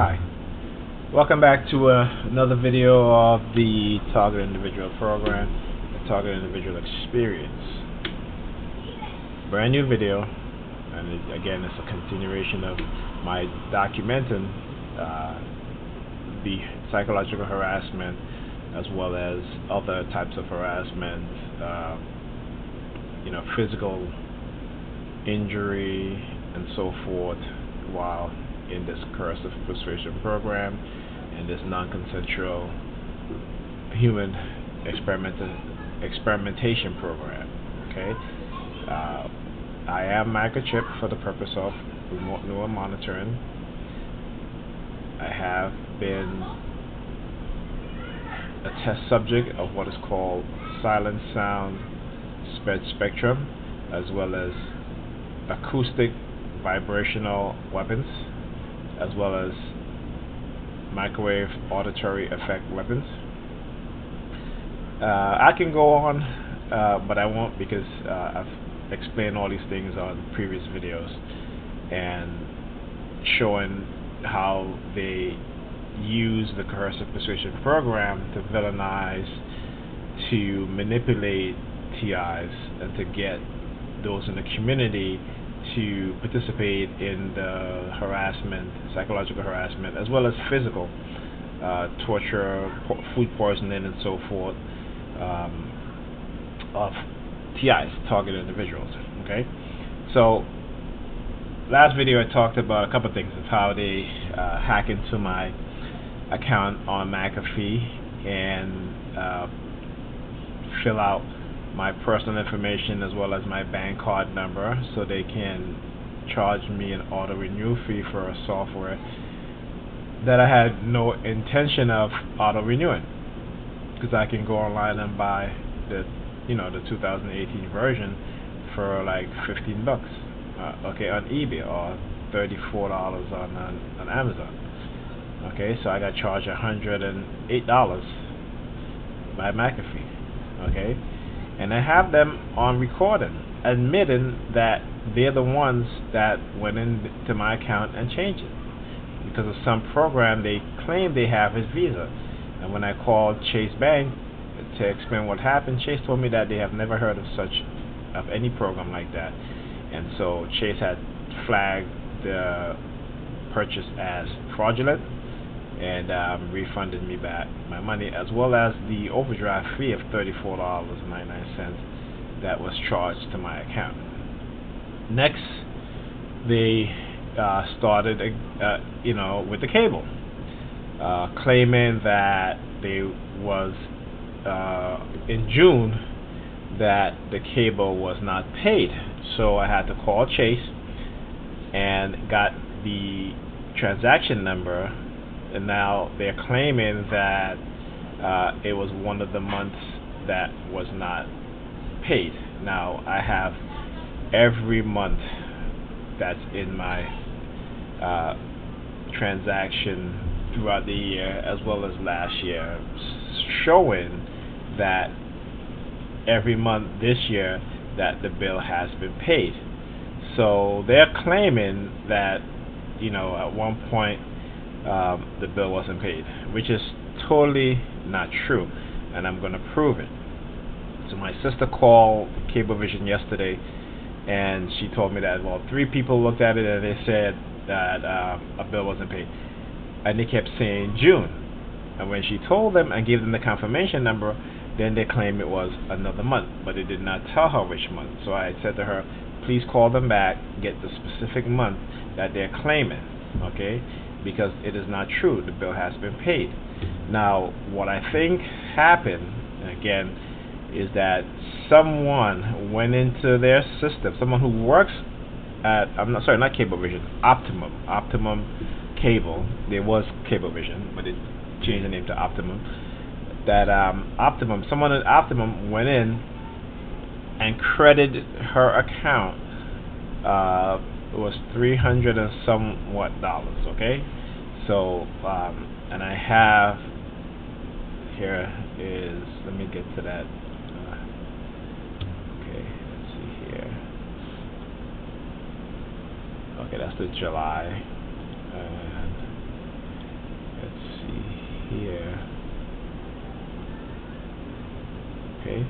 Hi, welcome back to another video of the Target Individual Program, the Target Individual Experience. Brand new video, and again, it's a continuation of my documenting the psychological harassment as well as other types of harassment, physical injury and so forth, while in this Coercive Persuasion program and this non-consensual human experimentation program. Okay, I am microchipped for the purpose of remote neural monitoring. I have been a test subject of what is called silent sound spectrum, as well as acoustic vibrational weapons, as well as microwave auditory effect weapons. I can go on, but I won't, because I've explained all these things on previous videos and showing how they use the Coercive Persuasion program to villainize, to manipulate TIs, and to get those in the community to participate in the harassment, psychological harassment, as well as physical torture, food poisoning, and so forth of TIs, targeted individuals. Okay, so last video I talked about a couple of things of how they hack into my account on McAfee and fill out my personal information as well as my bank card number, so they can charge me an auto renew fee for a software that I had no intention of auto renewing, because I can go online and buy the 2018 version for like $15 on eBay, or $34 on Amazon. Okay, so I got charged $108 by McAfee. Okay, and I have them on recording admitting that they're the ones that went into my account and changed it because of some program they claim they have as Visa. And when I called Chase Bank to explain what happened, Chase told me that they have never heard of any program like that. And so Chase had flagged the purchase as fraudulent and refunded me back my money, as well as the overdraft fee of $34.99 that was charged to my account. Next, they started with the cable, claiming that they was in June that the cable was not paid. So I had to call Chase and got the transaction number, and now they're claiming that it was one of the months that was not paid. Now I have every month that's in my transaction throughout the year, as well as last year, showing that every month this year that the bill has been paid. So they're claiming that at one point the bill wasn't paid, which is totally not true, and I'm going to prove it. So my sister called Cablevision yesterday, and she told me that 3 people looked at it and they said that a bill wasn't paid, and they kept saying June. And when she told them and gave them the confirmation number, then they claimed it was another month, but they did not tell her which month. So I said to her, please call them back, get the specific month that they're claiming, okay? Because it is not true. The bill has been paid. Now, what I think happened, again, is that someone went into their system, someone who works at, not Cablevision, Optimum Cable. There was Cablevision, but it changed the name to Optimum. Someone at Optimum went in and credited her account. It was $300 and somewhat dollars. Okay, so and I have here is, let me get to that. Okay, let's see here. Okay, that's the July. here. Okay,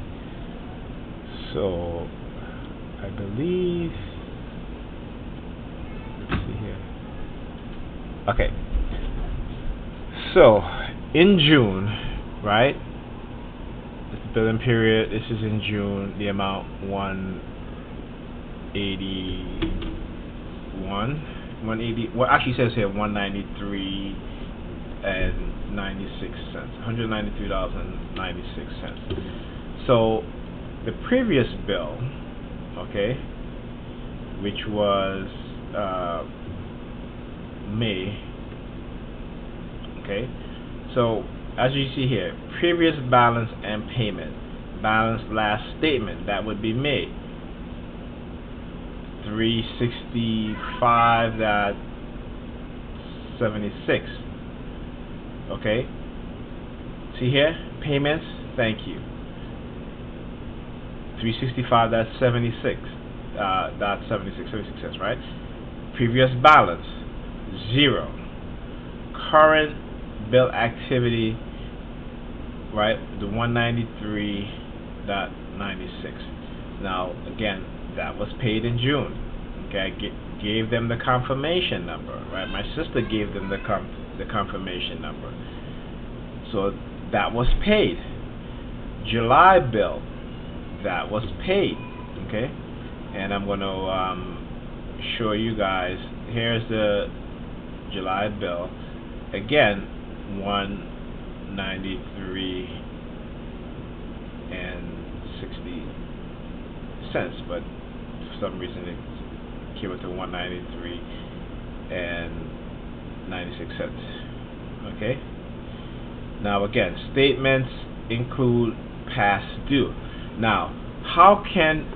so I believe, let's see here. Okay, so in June, right? The billing period. This is in June. The amount 180. Well, actually it says here 193 and 96 cents. $193.96. So the previous bill, okay, which was May, okay. So as you see here, previous balance and payment, balance last statement, that would be May, 365.76. Okay, see here, payments, thank you, 365.76, that's 76 cents, right? Previous balance, 0. Current bill activity, right, the 193.96. Now again, that was paid in June. Okay, I gave them the confirmation number, right? My sister gave them the confirmation number. So that was paid. July bill, that was paid. Okay, and I'm going to show you guys. Here's the July bill. Again, 193 and 60 cents, but for some reason it came up to 193 and 96 cents. Okay, now again, statements include past due. Now how can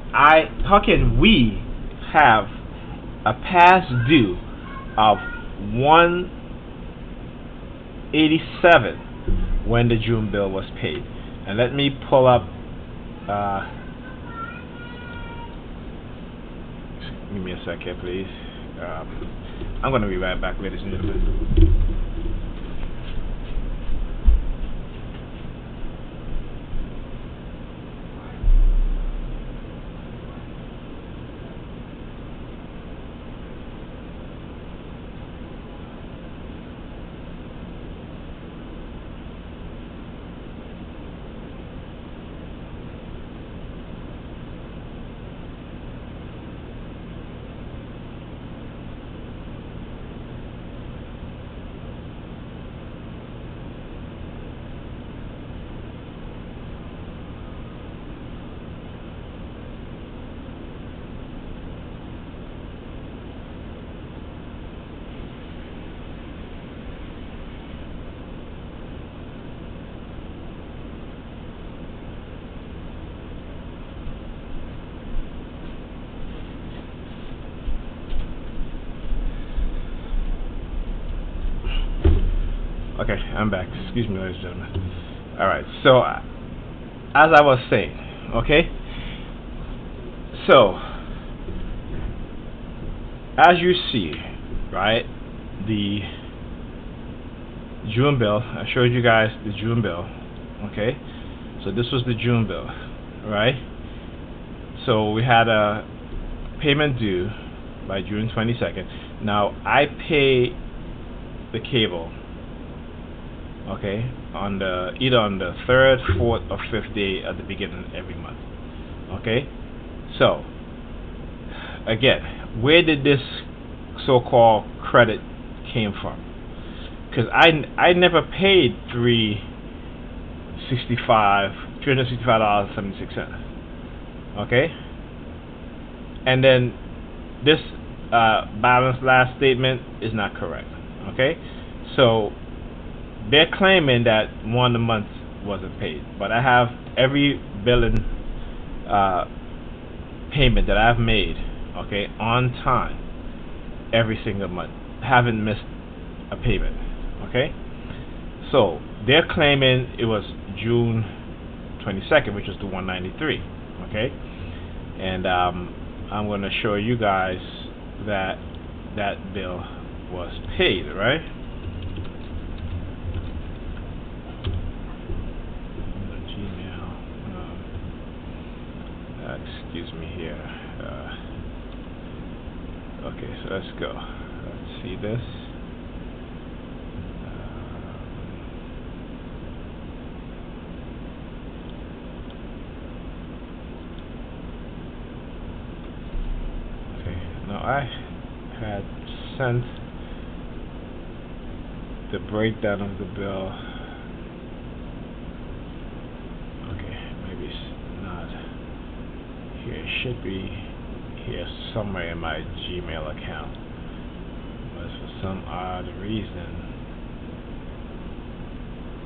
we have a past due of 187 when the June bill was paid? And let me pull up, give me a second please. I'm going to be right back, ladies and gentlemen. Okay, I'm back. Excuse me, ladies and gentlemen. Alright, so as I was saying, okay, so as you see, right, the June bill, I showed you guys the June bill, okay, so this was the June bill, right? So we had a payment due by June 22nd. Now I pay the cable, okay, on the either on the 3rd, 4th, or 5th day at the beginning of every month. Okay, so again, where did this so-called credit came from? Because I never paid $365.76. Okay, and then this balance last statement is not correct. Okay, so they're claiming that one month wasn't paid, but I have every billing payment that I've made, okay, on time every single month. I haven't missed a payment. Okay, so they're claiming it was June 22nd, which was the 193. Okay, and I'm going to show you guys that that bill was paid, right? let's go. Let's see this. Okay, now I had sent the breakdown of the bill. Okay, maybe it's not here. It should be here somewhere in my Gmail account, but for some odd reason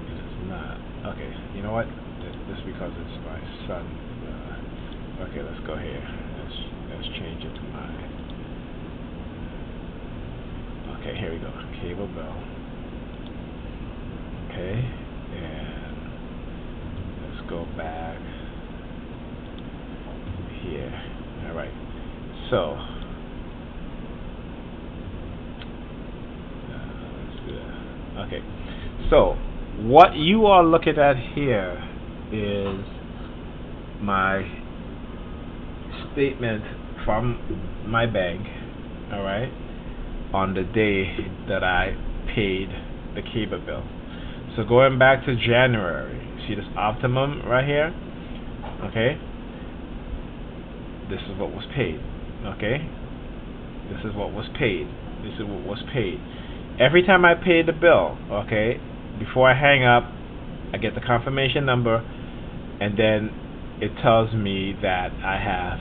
it is not. Okay, you know what? This because it's my son. Okay, let's go here. Let's change it to my. Okay, here we go. Cable bill. Okay, and let's go back here. All right. So let's do that. Okay. So what you are looking at here is my statement from my bank. All right. On the day that I paid the cable bill. So going back to January, see this optimum right here? Okay? This is what was paid. Okay? This is what was paid. This is what was paid. Every time I pay the bill, okay, before I hang up, I get the confirmation number, and then it tells me that I have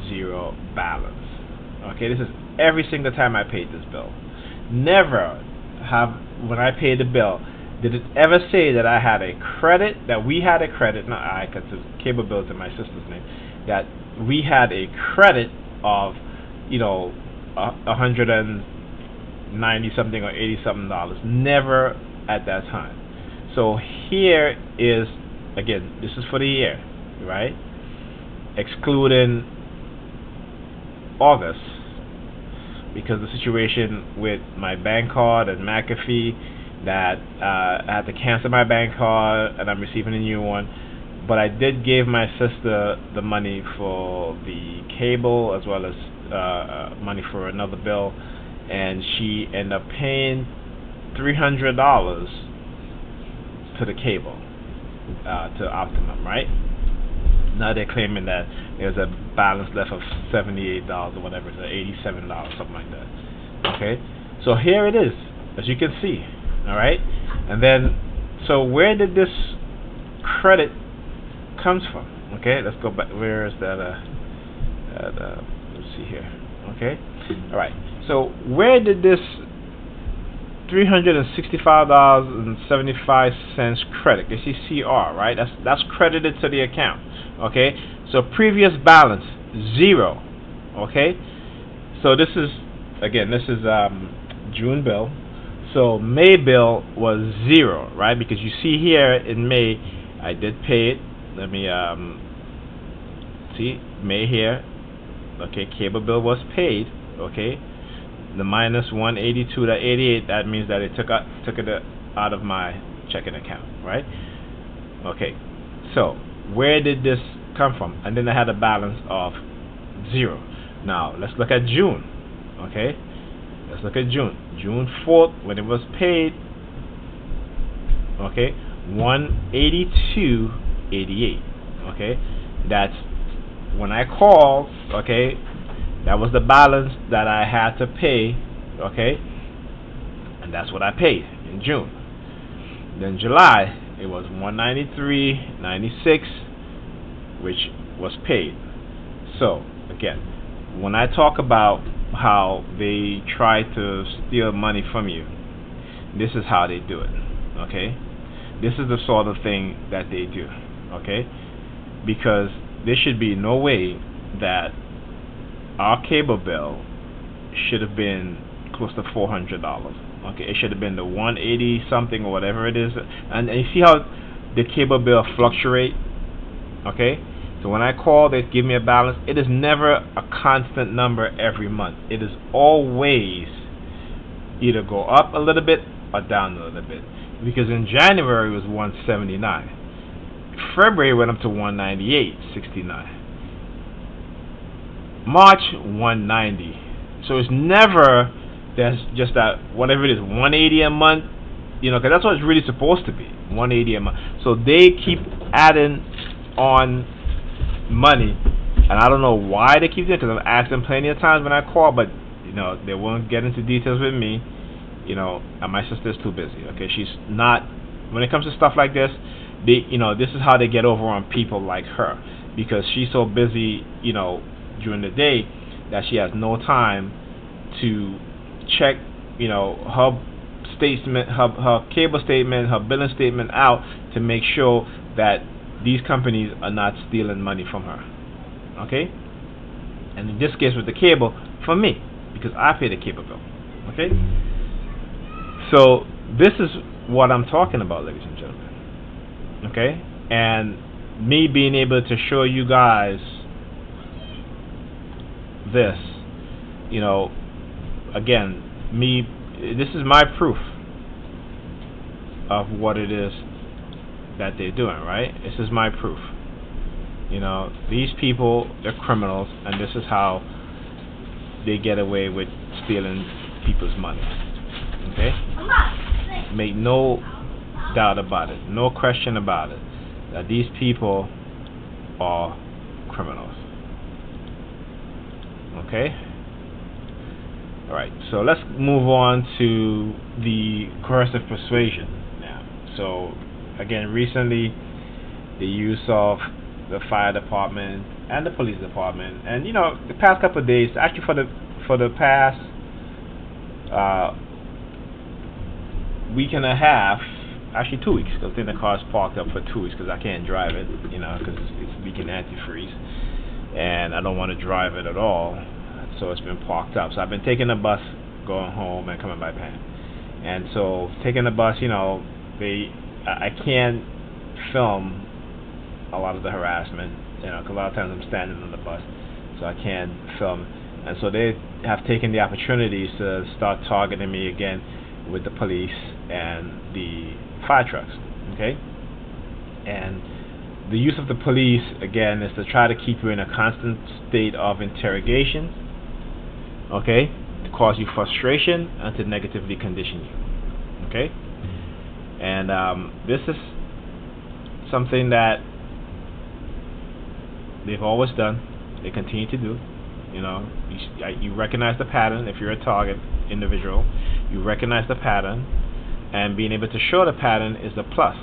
zero balance. Okay, this is every single time I paid this bill. Never have, when I paid the bill, did it ever say that I had a credit, that we had a credit, not I, because the cable bill is in my sister's name, that we had a credit of, you know, $190 something or $80 something. Never at that time. So here is, again, this is for the year, right? Excluding August, because the situation with my bank card and McAfee, that I had to cancel my bank card and I'm receiving a new one. But I did give my sister the money for the cable as well as money for another bill, and she ended up paying $300 to the cable, to Optimum, right? Now they're claiming that there's a balance left of $78 or whatever, so $87, something like that. Okay, so here it is, as you can see. All right, and then so where did this credit comes from? Okay, let's go back. Where is that? Let's see here. Okay, all right. So where did this $365.75 credit? You see CR, right? That's credited to the account. Okay, so previous balance zero. Okay, so this is, again, this is June bill. So May bill was zero, right? Because you see here in May, I did pay it. Let me see, May here. Okay, cable bill was paid. Okay, the minus 182.88. That means that it took it out of my checking account, right? Okay, so where did this come from? And then I had a balance of zero. Now let's look at June. Okay, let's look at June. June 4th, when it was paid. Okay, 182.88. Okay, that's when I called. Okay, that was the balance that I had to pay. Okay, and that's what I paid in June. Then July, it was 193.96, which was paid. So again, when I talk about how they try to steal money from you, this is how they do it. Okay, this is the sort of thing that they do. Okay, because there should be no way that our cable bill should have been close to $400. Okay, it should have been the 180 something or whatever it is. And you see how the cable bill fluctuate. Okay, so when I call, they give me a balance. It is never a constant number every month. It is always either go up a little bit or down a little bit. Because in January it was 179. February went up to 198.69. March 190. So it's never there's just that whatever it is, 180 a month, because that's what it's really supposed to be, 180 a month. So they keep adding on money, and I don't know why they keep doing it, because I've asked them plenty of times when I call, but they won't get into details with me. And my sister's too busy. Okay, she's not. When it comes to stuff like this, this is how they get over on people like her, because she's so busy, during the day that she has no time to check, her statement, her cable statement, her billing statement out to make sure that these companies are not stealing money from her. Okay? And in this case with the cable, from me, because I pay the cable bill. Okay? So this is what I'm talking about, ladies and gentlemen. Okay? And me being able to show you guys this, again, this is my proof of what it is that they're doing, right? This is my proof. These people, they're criminals, and this is how they get away with stealing people's money. Okay? Make no doubt about it, no question about it, that these people are criminals. Okay? Alright, so let's move on to the coercive persuasion now. So, again, recently, the use of the fire department and the police department, and the past couple of days, actually for the past week and a half, actually 2 weeks, because then the car's parked up for 2 weeks because I can't drive it, because it's leaking antifreeze, and I don't want to drive it at all, so it's been parked up. So I've been taking the bus, going home, and coming by Pan. And so taking the bus, I can't film a lot of the harassment, because a lot of times I'm standing on the bus, so I can't film. And so they have taken the opportunities to start targeting me again with the police and the fire trucks. Okay? And the use of the police, again, is to try to keep you in a constant state of interrogation, okay, to cause you frustration and to negatively condition you. Okay? And this is something that they've always done. They continue to do. You recognize the pattern. If you're a target individual, you recognize the pattern, and being able to show the pattern is the plus.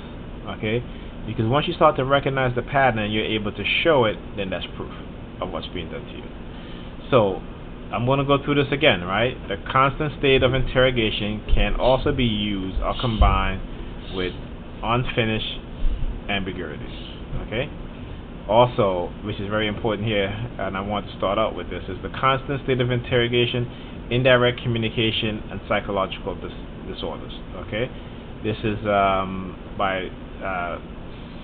Okay? Because once you start to recognize the pattern and you're able to show it, then that's proof of what's being done to you. So I'm going to go through this again, right? The constant state of interrogation can also be used or combined with unfinished ambiguities. Okay? Also, which is very important here, and I want to start out with this, is the constant state of interrogation, indirect communication, and psychological disorders. Okay? This is by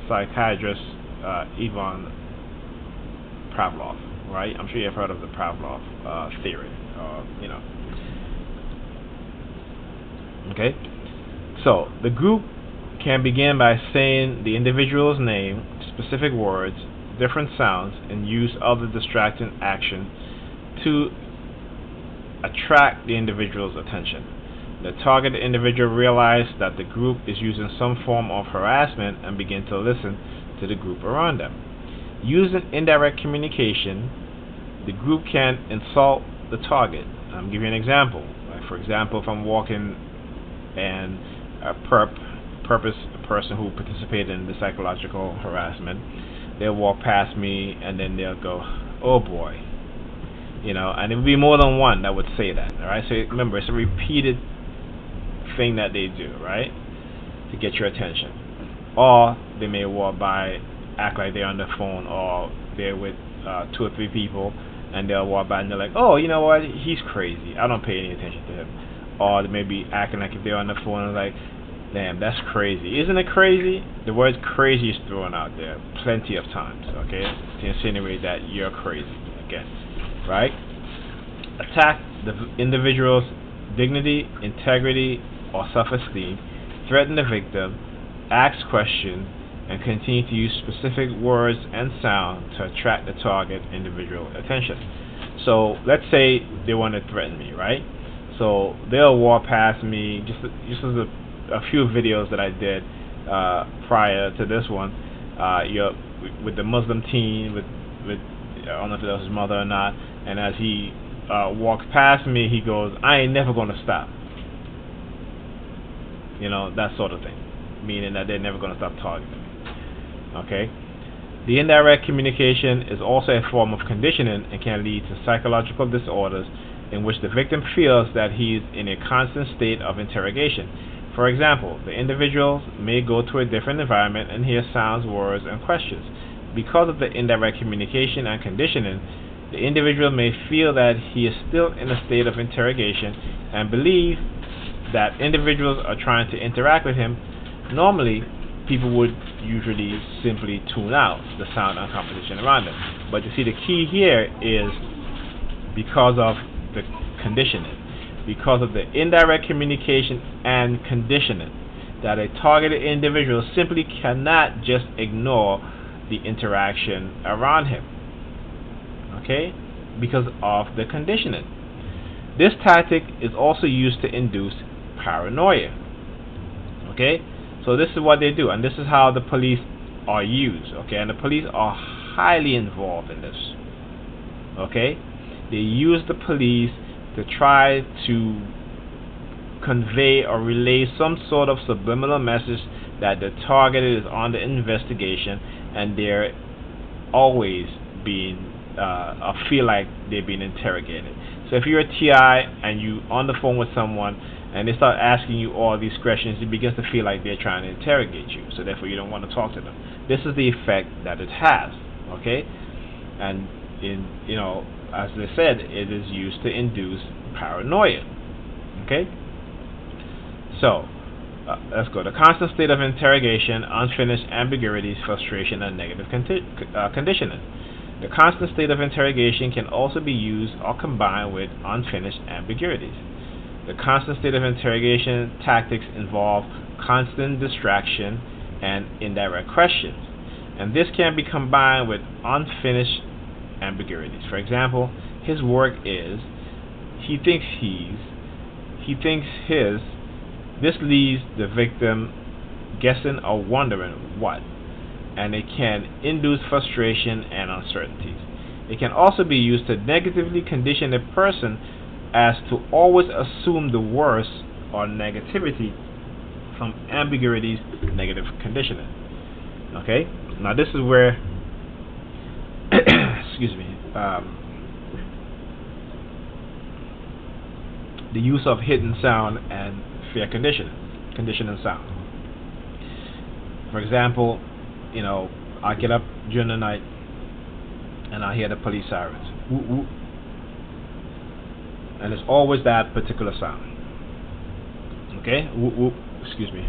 psychiatrist Ivan Pavlov, right? I'm sure you've heard of the Pavlov theory, Okay? So, the group can begin by saying the individual's name, specific words, different sounds, and use other distracting action to attract the individual's attention. The targeted individual realizes that the group is using some form of harassment and begin to listen to the group around them. Using indirect communication, the group can insult the target. I'm giving you an example. Like, for example, if I'm walking and a person who participated in the psychological harassment, they'll walk past me and then they'll go, "Oh boy," and it would be more than one that would say that. All right, so remember, it's a repeated thing that they do, right, to get your attention. Or they may walk by, act like they're on the phone, or they're with 2 or 3 people, and they'll walk by and they're like, "Oh, you know what? He's crazy. I don't pay any attention to him." Or they may be acting like if they're on the phone and like, "Damn, that's crazy. Isn't it crazy?" The word crazy is thrown out there plenty of times, okay, to insinuate that you're crazy again, right? Attack the individual's dignity, integrity, or self-esteem, threaten the victim, ask questions, and continue to use specific words and sound to attract the target individual attention. So let's say they want to threaten me, right? So they'll walk past me. Just as a few videos that I did prior to this one, with the Muslim teen, with I don't know if that was his mother or not, and as he walks past me, he goes, "I ain't never gonna stop." That sort of thing, meaning that they're never gonna stop targeting me. Okay. The indirect communication is also a form of conditioning and can lead to psychological disorders in which the victim feels that he is in a constant state of interrogation. For example, the individual may go to a different environment and hear sounds, words, and questions. Because of the indirect communication and conditioning, the individual may feel that he is still in a state of interrogation and believe that individuals are trying to interact with him. Normally, people would usually simply tune out the sound and competition around them. But you see, the key here is because of the conditioning, because of the indirect communication and conditioning, that a targeted individual simply cannot just ignore the interaction around him. Okay? Because of the conditioning. This tactic is also used to induce paranoia. Okay? So this is what they do, and this is how the police are used. Okay? And the police are highly involved in this. Okay? They use the police to try to convey or relay some sort of subliminal message that the target is under investigation, and they're always being feel like they're being interrogated. So if you're a TI and you on the phone with someone and they start asking you all these questions, it begins to feel like they're trying to interrogate you. So therefore, you don't want to talk to them. This is the effect that it has. Okay, and as they said, it is used to induce paranoia. Okay, so let's go. The constant state of interrogation, unfinished ambiguities, frustration, and negative conditioning. The constant state of interrogation can also be used or combined with unfinished ambiguities. The constant state of interrogation tactics involve constant distraction and indirect questions, and this can be combined with unfinished ambiguities. For example, his work is, he thinks his. This leaves the victim guessing or wondering what, and it can induce frustration and uncertainties. It can also be used to negatively condition a person as to always assume the worst or negativity from ambiguities, negative conditioning. Okay? Now this is where excuse me, the use of hidden sound and fear conditioning sound. For example, I get up during the night and I hear the police sirens. Whoop, whoop. And it's always that particular sound. Okay? Whoop, whoop. Excuse me.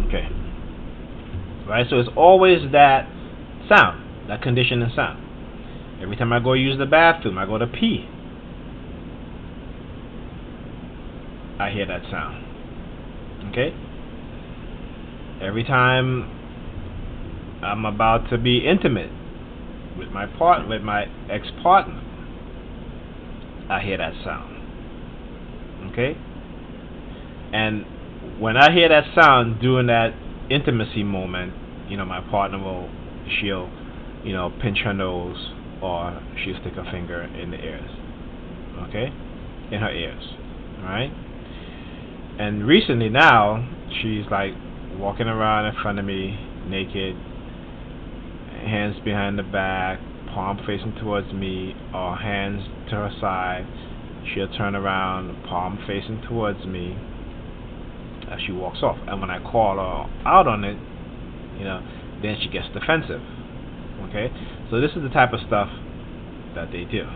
Okay. Right? So it's always that sound, that conditioning sound. Every time I go use the bathroom, I go to pee, I hear that sound. Okay? Every time I'm about to be intimate with my ex-partner, I hear that sound. Okay? And when I hear that sound during that intimacy moment, my partner she'll pinch her nose, or she'll stick her finger in the ears. Okay? In her ears. Alright? And recently now, she's like walking around in front of me, naked, hands behind the back, palm facing towards me, or hands to her side. She'll turn around, palm facing towards me as she walks off. And when I call her out on it, then she gets defensive. Okay? So this is the type of stuff that they do.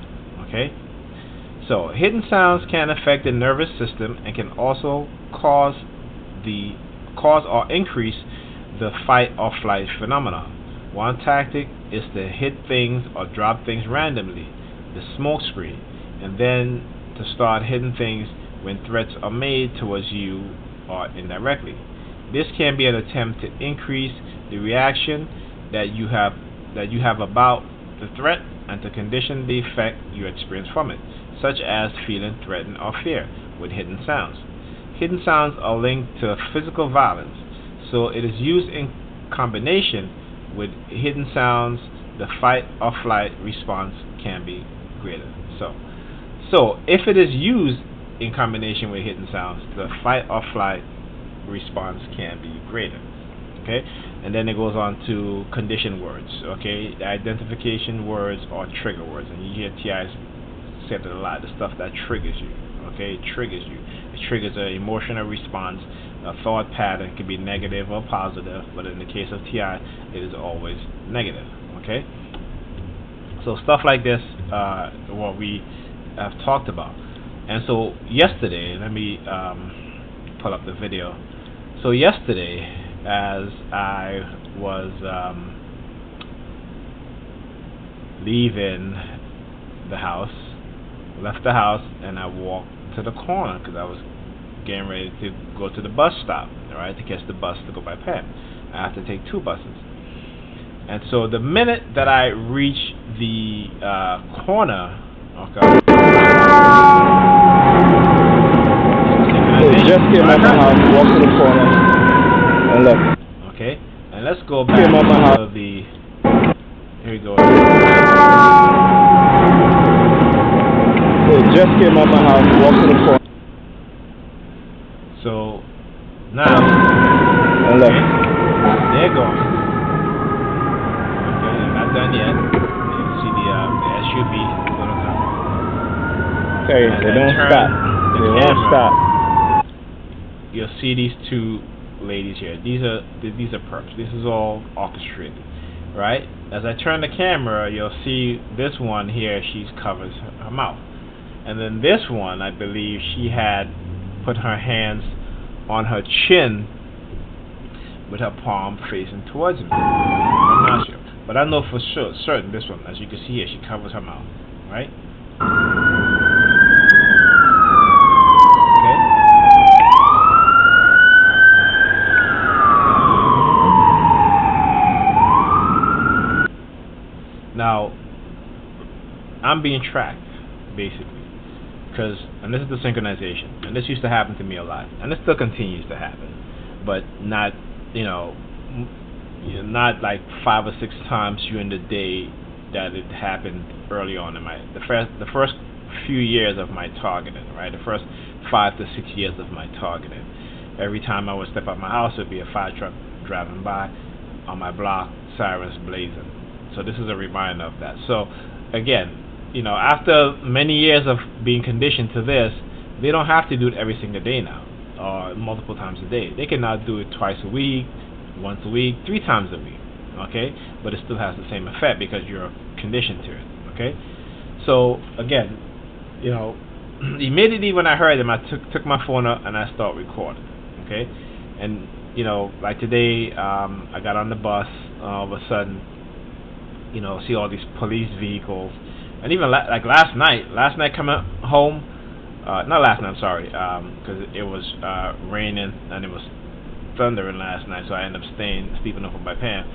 Okay? So hidden sounds can affect the nervous system and can also cause or increase the fight or flight phenomenon. One tactic is to hit things or drop things randomly, the smoke screen, and then to start hitting things when threats are made towards you or indirectly. This can be an attempt to increase the reaction that you have about the threat and to condition the effect you experience from it, such as feeling threatened or fear with hidden sounds. Hidden sounds are linked to physical violence, so it is used in combination with hidden sounds. The fight or flight response can be greater. So if it is used in combination with hidden sounds, the fight or flight response can be greater. Okay, and then it goes on to condition words. Okay, the identification words or trigger words, and you hear TI's said it a lot. The stuff that triggers you. Okay, it triggers you. It triggers an emotional response. A thought pattern can be negative or positive, but in the case of TI, it is always negative. Okay, so stuff like this, what we have talked about. And so yesterday, let me pull up the video. So yesterday, as I was leaving the house, left the house, and I walked to the corner because I was getting ready to go to the bus stop, right, to catch the bus to go by Penn. I have to take 2 buses. And so the minute that I reach the corner, okay. Just came out my house, walk to the corner, and look. Okay, and let's go back to the. Here we go. Just came out my house, walk to the corner. So now, and look. They're going. Okay, they're not done yet. You can see the SUV little car. Okay, they don't stop. They won't stop. You'll see these 2 ladies here. These are perps. This is all orchestrated, right? As I turn the camera, you'll see this one here. She covers her mouth, and then this one, I believe, she had put her hands on her chin with her palm facing towards me. I'm not sure, but I know for sure, certain this one, as you can see here, she covers her mouth, right? Now, I'm being tracked, basically, and this is the synchronization, and this used to happen to me a lot, and this still continues to happen, but not, not like 5 or 6 times during the day that it happened early on in the first few years of my targeting, right? The first 5 to 6 years of my targeting. Every time I would step out my house, it would be a fire truck driving by on my block, sirens blazing. So this is a reminder of that. So again, after many years of being conditioned to this, they don't have to do it every single day now, or multiple times a day. They can now do it twice a week, once a week, 3 times a week. Okay, but it still has the same effect because you're conditioned to it. Okay, so again, immediately when I heard them, I took my phone up and I start recording. Okay, and like today, I got on the bus. All of a sudden, see all these police vehicles, and even like last night coming home, not last night, I'm sorry, because it was raining and it was thundering last night, so I ended up sleeping over by Pam,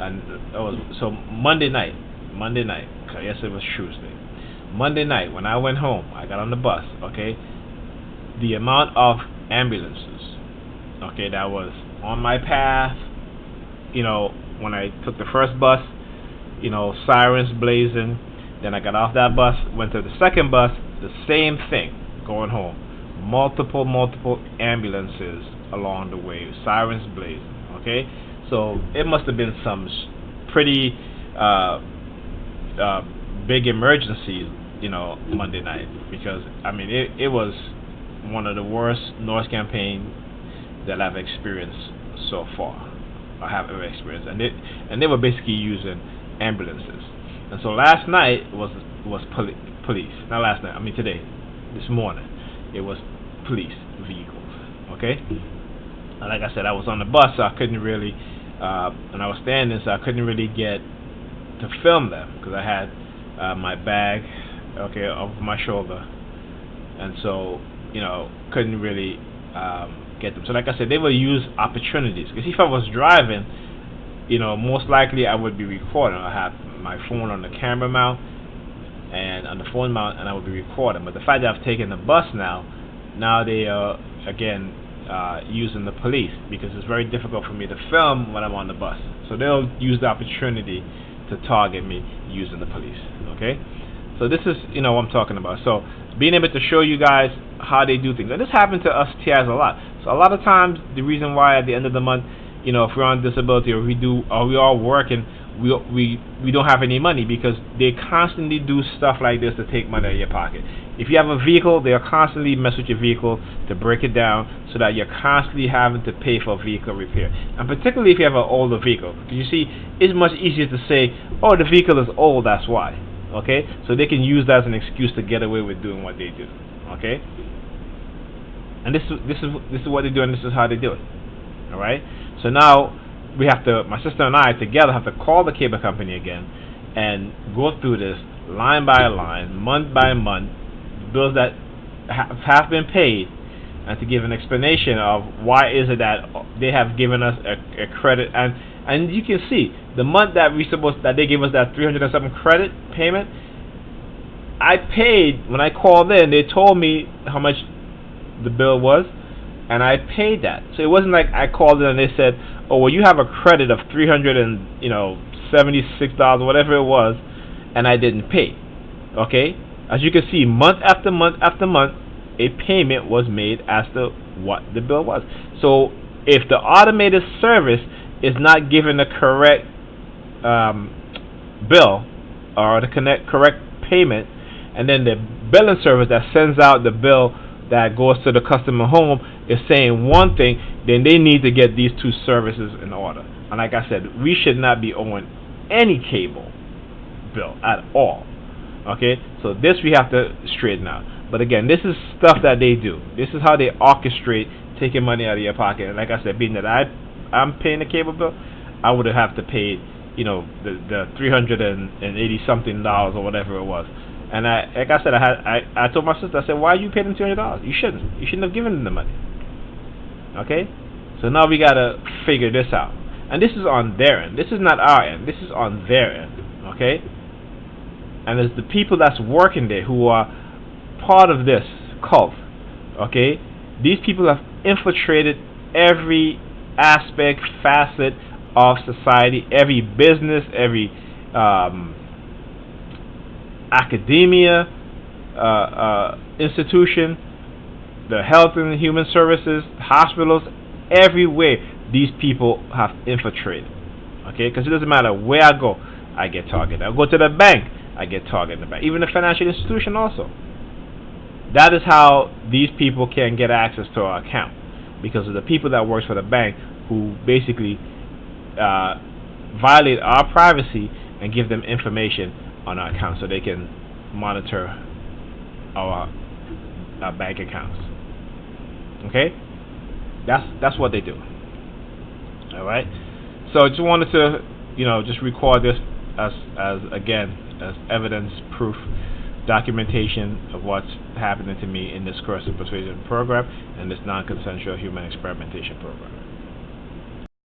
and it was so Monday night, yes, it was Tuesday. Monday night when I went home, I got on the bus. Okay, the amount of ambulances, okay, that was on my path, when I took the first bus, sirens blazing. Then I got off that bus, went to the second bus, the same thing, going home. Multiple ambulances along the way, sirens blazing. Okay, so it must have been some pretty big emergencies, Monday night, because it was one of the worst noise campaigns that I've experienced so far. I have ever experienced, and they were basically using ambulances. And so last night was police. Not last night. Today, this morning, it was police vehicles. Okay, and like I said, I was on the bus, so I couldn't really, and I was standing, so I couldn't really get to film them because I had my bag, okay, over my shoulder, and so couldn't really get them. So like I said, they will use opportunities, because if I was driving, most likely I would be recording. I have my phone on the camera mount and on the phone mount, and I would be recording. But the fact that I've taken the bus now they are again using the police, because it's very difficult for me to film when I'm on the bus. So they'll use the opportunity to target me using the police. Okay, so this is what I'm talking about. So being able to show you guys how they do things, and this happened to us TIs a lot. So a lot of times the reason why at the end of the month, if we're on disability or we are working, we don't have any money, because they constantly do stuff like this to take money out of your pocket. If you have a vehicle, they'll constantly mess with your vehicle to break it down, so that you're constantly having to pay for vehicle repair. And particularly if you have an older vehicle, because you see, it's much easier to say, oh, the vehicle is old, that's why. Okay, so they can use that as an excuse to get away with doing what they do. Okay, and this is what they do, and this is how they do it. All right, so now we have to, my sister and I together have to call the cable company again and go through this line by line, month by month, bills that have been paid, and to give an explanation of why is it that they have given us a credit. And you can see the month that they gave us that 300 and something credit payment, I paid. When I called in, they told me how much the bill was, and I paid that. So it wasn't like I called in and they said, oh, well, you have a credit of $376, whatever it was, and I didn't pay. Okay, as you can see, month after month after month, a payment was made as to what the bill was. So if the automated service is not given the correct bill or the correct payment, and then the billing service that sends out the bill that goes to the customer home is saying one thing, then they need to get these two services in order. And like I said, we should not be owing any cable bill at all. Okay, so this we have to straighten out. But again, this is stuff that they do. This is how they orchestrate taking money out of your pocket. And like I said, being that I'm paying the cable bill, I would have to pay the $380 something or whatever it was. And like I said, I told my sister, I said, why you paying them $200? You shouldn't have given them the money. Okay, so now we gotta figure this out. And this is on their end. This is not our end. This is on their end. Okay, and it's the people that's working there who are part of this cult. Okay, these people have infiltrated every aspect, facet of society, every business, every academia, institution, the health and human services, hospitals, everywhere these people have infiltrated. Okay, because it doesn't matter where I go, I get targeted. I go to the bank, I get targeted in the bank. Even the financial institution also. That is how these people can get access to our account, because of the people that works for the bank who basically violate our privacy and give them information on our account so they can monitor our bank accounts. Okay, that's what they do. All right. So I just wanted to just record this as again as evidence, proof, documentation of what's happening to me in this Coercive Persuasion program and this non-consensual human experimentation program.